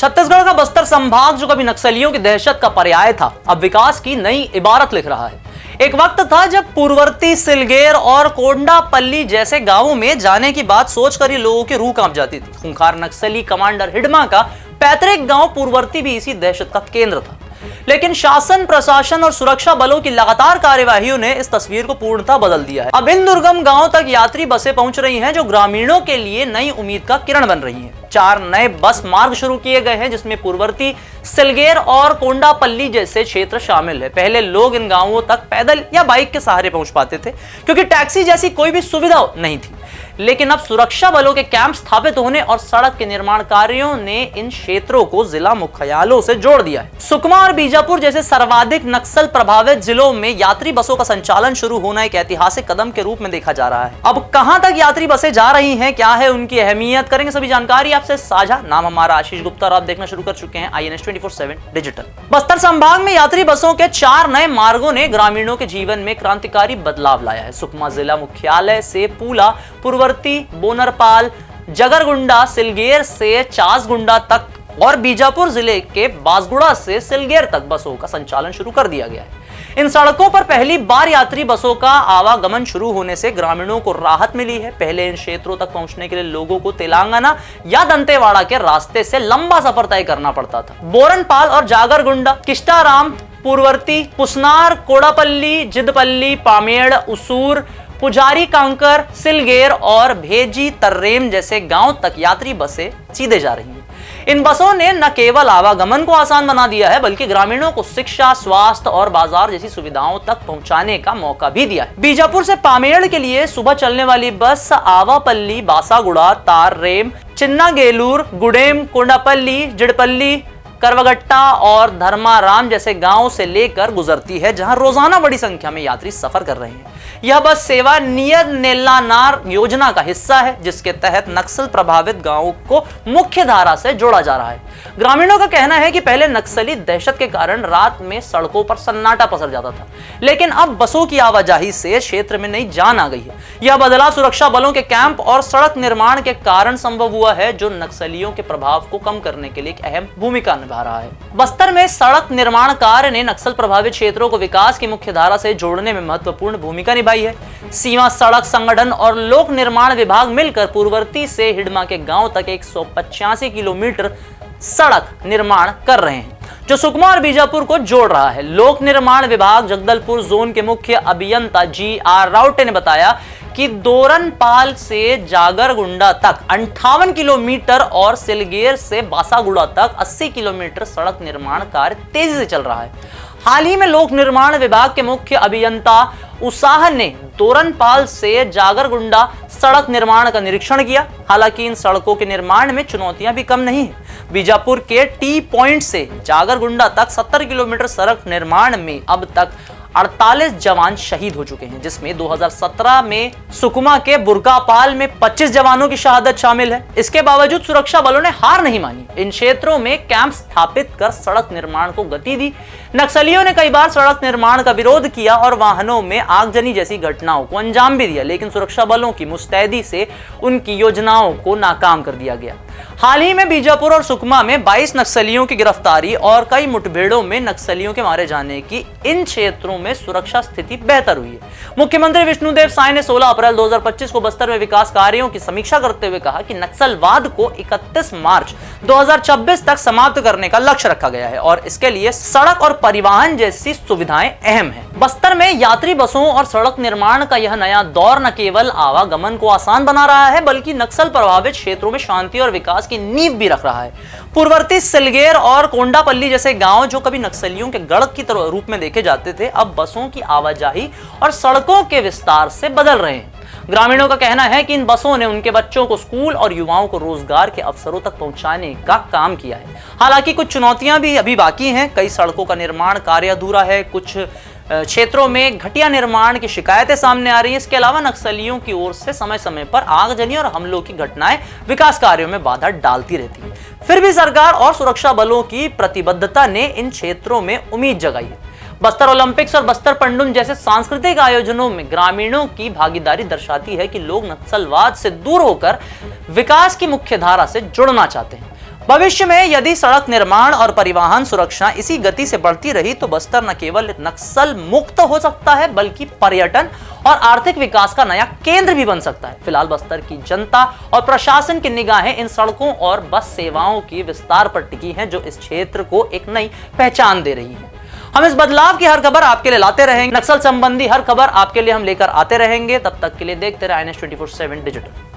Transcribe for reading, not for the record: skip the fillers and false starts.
छत्तीसगढ़ का बस्तर संभाग जो कभी नक्सलियों की दहशत का पर्याय था, अब विकास की नई इबारत लिख रहा है। एक वक्त था जब पूर्ववर्ती सिलगेर और कोंडापल्ली जैसे गांवों में जाने की बात सोचकर ही लोगों की रूह कांप जाती थी। खूंखार नक्सली कमांडर हिडमा का पैतृक गांव पूर्ववर्ती भी इसी दहशत का केंद्र था, लेकिन शासन, प्रशासन और सुरक्षा बलों की लगातार कार्यवाहियों ने इस तस्वीर को पूर्णतः बदल दिया है। अब इन दुर्गम गांवों तक यात्री बसें पहुंच रही हैं, जो ग्रामीणों के लिए नई उम्मीद का किरण बन रही हैं। 4 नए बस मार्ग शुरू किए गए हैं, जिसमें पूर्ववर्ती सिलगेर और कोंडापल्ली जैसे क्षेत्र शामिल है। पहले लोग इन गांवों तक पैदल या बाइक के सहारे पहुंच पाते थे, क्योंकि टैक्सी जैसी कोई भी सुविधा नहीं थी। लेकिन अब सुरक्षा बलों के कैंप स्थापित होने और सड़क के निर्माण कार्यों ने इन क्षेत्रों को जिला मुख्यालयों से जोड़ दिया है। सुकमा और बीजापुर जैसे सर्वाधिक नक्सल प्रभावित जिलों में यात्री बसों का संचालन शुरू होना एक ऐतिहासिक कदम के रूप में देखा जा रहा है। अब कहां तक यात्री बसें जा रही हैं, क्या है उनकी अहमियत, करेंगे सभी जानकारी आपसे साझा। नाम हमारा आशीष गुप्ता और आप देखना शुरू कर चुके हैं INS 24/7 डिजिटल। बस्तर संभाग में यात्री बसों के 4 नए मार्गों ने ग्रामीणों के जीवन में क्रांतिकारी बदलाव लाया है। सुकमा जिला मुख्यालय से पूला, पूर्ववर्ती बोनरपाल, जगरगुंडा, सिलगेर से चासगुंडा तक और बीजापुर जिले के बासगुड़ा से सिलगेर तक बसों का संचालन शुरू कर दिया गया है। इन सड़कों पर पहली बार यात्री बसों का आवागमन शुरू होने से ग्रामीणों को राहत मिली है। पहले इन क्षेत्रों तक पहुंचने के लिए लोगों को तेलंगाना या दंतेवाड़ा के रास्ते से लंबा सफर तय करना पड़ता था। बोरनपाल और जागरगुंडा, किष्टाराम, पूर्ववर्ती, पुसनार, कोडापल्ली, जिदपल्ली, पामेड़, उसूर, पुजारी कांकर, सिलगेर और भेजी तर्रेम जैसे गांव तक यात्री बसें सीधे जा रही हैं। इन बसों ने न केवल आवागमन को आसान बना दिया है, बल्कि ग्रामीणों को शिक्षा, स्वास्थ्य और बाजार जैसी सुविधाओं तक पहुंचाने का मौका भी दिया है। बीजापुर से पामेड़ के लिए सुबह चलने वाली बस आवापल्ली, बासागुड़ा, तार्रेम, चिन्नागेलूर, गुडेम, कोंडापल्ली, जिडपल्ली, करवगट्टा और धर्माराम जैसे गांवों से लेकर गुजरती है, जहां रोजाना बड़ी संख्या में यात्री सफर कर रहे हैं। यह बस सेवा नियर नेल्लानार योजना का हिस्सा है, जिसके तहत नक्सल प्रभावित गांवों को मुख्य धारा से जोड़ा जा रहा है। ग्रामीणों का कहना है कि पहले नक्सली दहशत के कारण रात में सड़कों पर सन्नाटा पसर जाता था, लेकिन अब बसों की आवाजाही से क्षेत्र में नई जान आ गई है। यह बदलाव सुरक्षा बलों के कैंप और सड़क निर्माण के कारण संभव हुआ है, जो नक्सलियों के प्रभाव को कम करने के लिए एक अहम भूमिका निभा रहा है। बस्तर में सड़क निर्माण कार्य ने नक्सल प्रभावित क्षेत्रों को विकास की मुख्य धारा से जोड़ने में महत्वपूर्ण भूमिका निभाई है। सीमा सड़क संगठन और लोक निर्माण विभाग मिलकर पूर्ववर्ती से हिडमा के गांव तक 185 किलोमीटर सड़क निर्माण कर रहे हैं, जो सुकमा और बीजापुर को जोड़ रहा है। लोक निर्माण विभाग जगदलपुर जोन के मुख्य अभियंता GR राउटे ने बताया कि दोरनपाल से जागरगुंडा तक 58 किलोमीटर और सिलगेर से बासागुड़ा तक 80 किलोमीटर सड़क निर्माण कार्य तेजी से चल रहा है। हाल ही में लोक निर्माण विभाग के मुख्य अभियंता उसाह ने दोरनपाल से जागरगुंडा सड़क निर्माण का निरीक्षण किया। हालांकि इन सड़कों के निर्माण में चुनौतियां भी कम नहीं है। बीजापुर के टी पॉइंट से जागरगुंडा तक 70 किलोमीटर सड़क निर्माण में अब तक 48 जवान शहीद हो चुके हैं, जिसमें 2017 में सुकमा के बुरकापाल में 25 जवानों की शहादत शामिल है। इसके बावजूद सुरक्षा बलों ने हार नहीं मानी, इन क्षेत्रों में कैंप स्थापित कर सड़क निर्माण को गति दी। नक्सलियों ने कई बार सड़क निर्माण का विरोध किया और वाहनों में आगजनी जैसी घटनाओं को अंजाम भी दिया, लेकिन सुरक्षा बलों की मुस्तैदी से उनकी योजनाओं को नाकाम कर दिया गया। हाल ही में बीजापुर और सुकमा में 22 नक्सलियों की गिरफ्तारी और कई मुठभेड़ों में नक्सलियों के मारे जाने की इन क्षेत्रों में सुरक्षा स्थिति बेहतर हुई है। मुख्यमंत्री विष्णुदेव साय ने 16 अप्रैल 2025 को बस्तर में विकास कार्यों की समीक्षा करते हुए कहा कि नक्सलवाद को 31 मार्च 2026 तक समाप्त करने का लक्ष्य रखा गया है और इसके लिए सड़क और परिवहन जैसी सुविधाएं अहम है। बस्तर में यात्री बसों और सड़क निर्माण का यह नया दौर न केवल आवागमन को आसान बना रहा है, बल्कि नक्सल प्रभावित क्षेत्रों में शांति और विकास की नींव भी रख रहा है। पूर्ववर्ती सिलगेर और कोंडापल्ली जैसे गांव जो कभी नक्सलियों के गढ़ की रूप में देखे जाते थे, अब बसों की आवाजाही और सड़कों के विस्तार से बदल रहे हैं। ग्रामीणों का कहना है कि इन बसों ने उनके बच्चों को स्कूल और युवाओं को रोजगार के अवसरों तक पहुंचाने का काम किया है। हालांकि कुछ चुनौतियां भी अभी बाकी हैं। कई सड़कों का निर्माण कार्य अधूरा है, कुछ क्षेत्रों में घटिया निर्माण की शिकायतें सामने आ रही हैं। इसके अलावा नक्सलियों की ओर से समय समय पर आगजनी और हमलों की घटनाएं विकास कार्यों में बाधा डालती रहती हैं। फिर भी सरकार और सुरक्षा बलों की प्रतिबद्धता ने इन क्षेत्रों में उम्मीद जगाई है। बस्तर ओलंपिक्स और बस्तर पंडुम जैसे सांस्कृतिक आयोजनों में ग्रामीणों की भागीदारी दर्शाती है कि लोग नक्सलवाद से दूर होकर विकास की मुख्य धारा से जुड़ना चाहते हैं। भविष्य में यदि सड़क निर्माण और परिवहन सुरक्षा इसी गति से बढ़ती रही तो बस्तर न केवल नक्सल मुक्त हो सकता है बल्कि पर्यटन और आर्थिक विकास का नया केंद्र भी बन सकता है। फिलहाल बस्तर की जनता और प्रशासन की निगाहें इन सड़कों और बस सेवाओं की विस्तार पर टिकी हैं, जो इस क्षेत्र को एक नई पहचान दे रही है। हम इस बदलाव की हर खबर आपके लिए लाते रहेंगे। नक्सल संबंधी हर खबर आपके लिए हम लेकर आते रहेंगे। तब तक के लिए देखते रहे INS 24/7 डिजिटल।